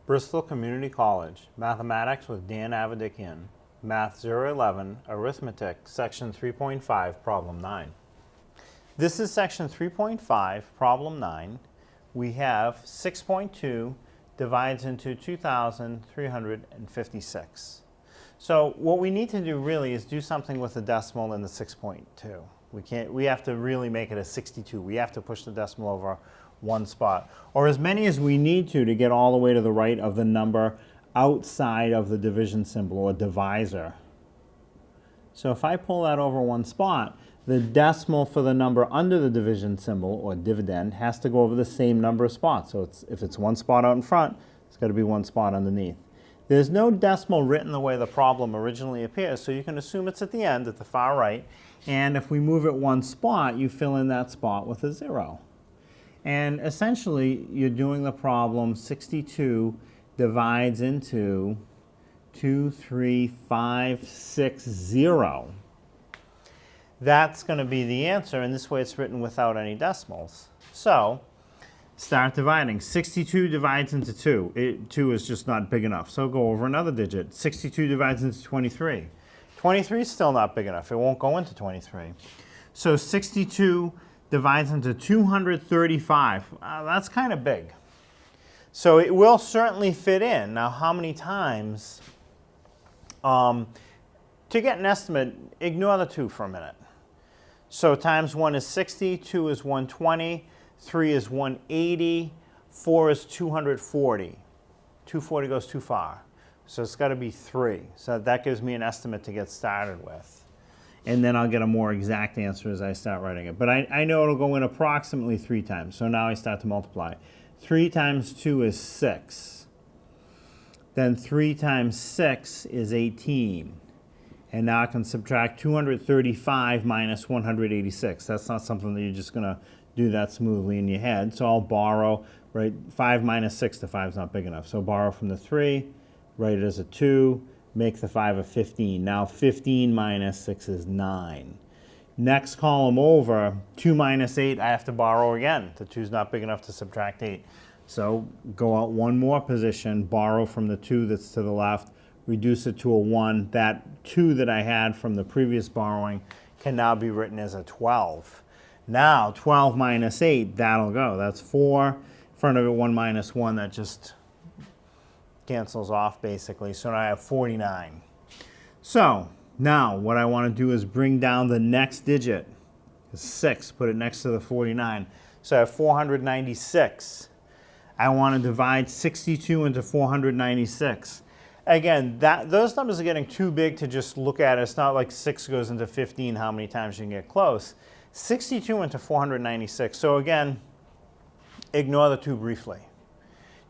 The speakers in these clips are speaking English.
Bristol Community College, Mathematics with Dan Avedikian, Math 011, Arithmetic, Section 3.5, Problem 9. This is Section 3.5, Problem 9. We have 6.2 divides into 2,356. So what we need to do really is do something with the decimal in the 6.2. We have to really make it a 62. We have to push the decimal over one spot, or as many as we need to get all the way to the right of the number outside of the division symbol or divisor. So if I pull that over one spot, the decimal for the number under the division symbol or dividend has to go over the same number of spots. So if it's one spot out in front, it's got to be one spot underneath. There's no decimal written the way the problem originally appears, so you can assume it's at the end, at the far right. And if we move it one spot, you fill in that spot with a 0. And essentially, you're doing the problem 62 divides into 23560. That's going to be the answer, and this way it's written without any decimals. So start dividing. 62 divides into 2. 2 is just not big enough, so go over another digit. 62 divides into 23. 23 is still not big enough. It won't go into 23. So 62 divides into 235. That's kind of big. So it will certainly fit in. Now, how many times? To get an estimate, ignore the 2 for a minute. So times 1 is 60, 2 is 120, 3 is 180, 4 is 240. 240 goes too far. So it's got to be 3. So that gives me an estimate to get started with. And then I'll get a more exact answer as I start writing it. But I know it'll go in approximately 3 times. So now I start to multiply. 3 times 2 is 6. Then 3 times 6 is 18. And now I can subtract 235 minus 186. That's not something that you're just going to do that smoothly in your head. So I'll borrow, right? 5 minus 6, the 5 is not big enough. So borrow from the 3, write it as a 2. Make the 5 a 15. Now 15 minus 6 is 9. Next column over, 2 minus 8, I have to borrow again. The 2 is not big enough to subtract 8. So go out one more position, borrow from the 2 that's to the left, reduce it to a 1. That 2 that I had from the previous borrowing can now be written as a 12. Now 12 minus 8, that'll go. That's 4. In front of it, 1 minus 1, that just cancels off basically. So now I have 49. So now what I want to do is bring down the next digit. 6, put it next to the 49. So I have 496. I want to divide 62 into 496. Again, those numbers are getting too big to just look at. It's not like 6 goes into 15, how many times you can get close. 62 into 496. So again, ignore the 2 briefly.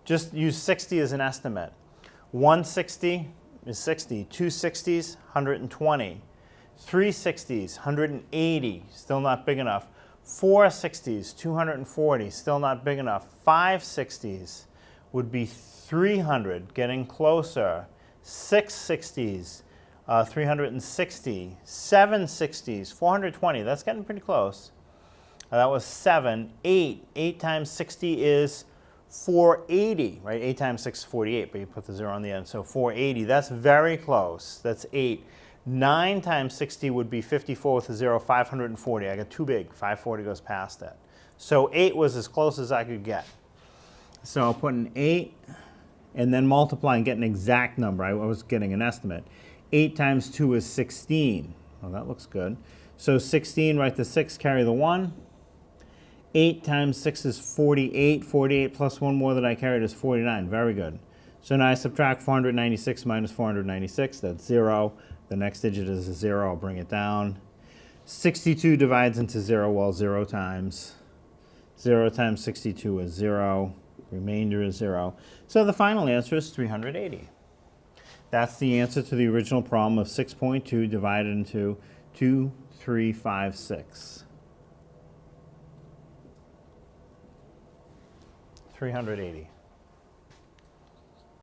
Just use 60 as an estimate. 160 is 60. 2 60s, 120. 3 60s, 180, still not big enough. 4 60s, 240, still not big enough. 5 60s would be 300, getting closer. 6 60s, 360. 7 60s, 420, that's getting pretty close. That was 7. 8 times 60 is 480, right? 8 times 6 is 48, but you put the 0 on the end. So 480, that's very close. That's 8. 9 times 60 would be 54 with a 0, 540. I got too big. 540 goes past that. So 8 was as close as I could get. So I'll put an 8 and then multiply and get an exact number. I was getting an estimate. 8 times 2 is 16. Well, that looks good. So 16, write the 6, carry the 1. 8 times 6 is 48. 48 plus 1 more that I carried is 49. Very good. So now I subtract 496 minus 496. That's 0. The next digit is a 0. I'll bring it down. 62 divides into 0. Well, 0 times. 0 times 62 is 0. Remainder is 0. So the final answer is 380. That's the answer to the original problem of 6.2 divided into 2,356. 380.